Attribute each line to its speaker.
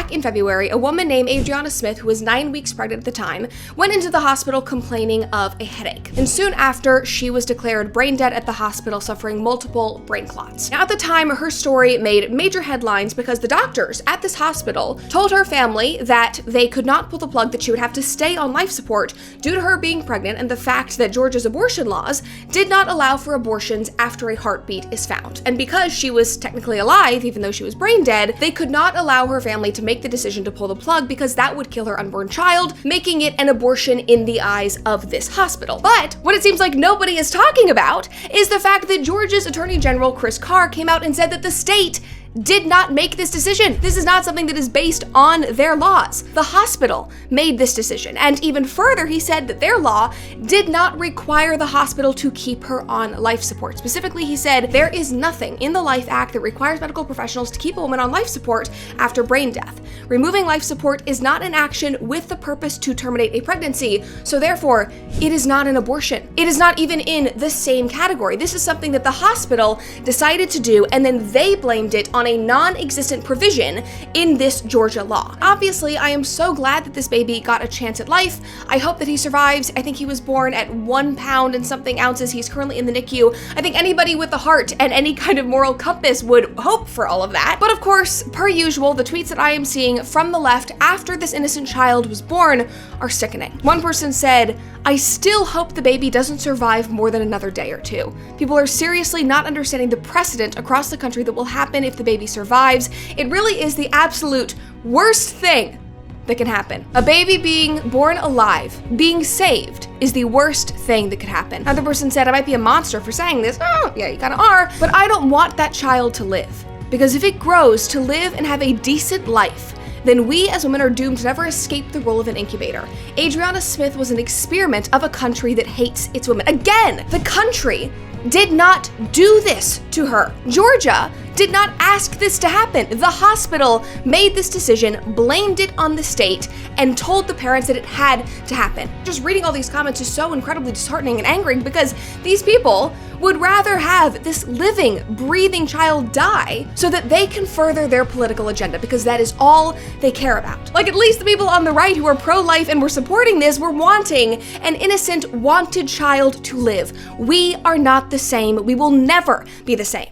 Speaker 1: back in February, a woman named Adriana Smith, who was 9 weeks pregnant at the time, went into the hospital complaining of a headache. And soon after, she was declared brain dead at the hospital, suffering multiple brain clots. Now, at the time, her story made major headlines because the doctors at this hospital told her family that they could not pull the plug, that she would have to stay on life support due to her being pregnant and the fact that Georgia's abortion laws did not allow for abortions after a heartbeat is found. And because she was technically alive, even though she was brain dead, they could not allow her family to make the decision to pull the plug because that would kill her unborn child, making it an abortion in the eyes of this hospital. But what it seems like nobody is talking about is the fact that Georgia's Attorney General Chris Carr came out and said that the state did not make this decision. This is not something that is based on their laws. The hospital made this decision. And even further, he said that their law did not require the hospital to keep her on life support. Specifically, he said there is nothing in the Life Act that requires medical professionals to keep a woman on life support after brain death. Removing life support is not an action with the purpose to terminate a pregnancy, so therefore, it is not an abortion. It is not even in the same category. This is something that the hospital decided to do, and then they blamed it on a non-existent provision in this Georgia law. Obviously, I am so glad that this baby got a chance at life. I hope that he survives. I think he was born at 1 pound and something ounces. He's currently in the NICU. I think anybody with a heart and any kind of moral compass would hope for all of that. But of course, per usual, the tweets that I am seeing from the left after this innocent child was born are sickening. One person said, "I still hope the baby doesn't survive more than another day or two. People are seriously not understanding the precedent across the country that will happen if the baby survives. It really is the absolute worst thing that can happen. A baby being born alive, being saved, is the worst thing that could happen." Another person said, "I might be a monster for saying this." Oh, yeah, you kinda are. "But I don't want that child to live. Because if it grows to live and have a decent life, then we as women are doomed to never escape the role of an incubator. Adriana Smith was an experiment of a country that hates its women." Again, the country did not do this to her. Georgia did not ask this to happen. The hospital made this decision, blamed it on the state, and told the parents that it had to happen. Just reading all these comments is so incredibly disheartening and angering because these people would rather have this living, breathing child die so that they can further their political agenda, because that is all they care about. Like, at least the people on the right who are pro-life and were supporting this were wanting an innocent, wanted child to live. We are not the same. We will never be the same.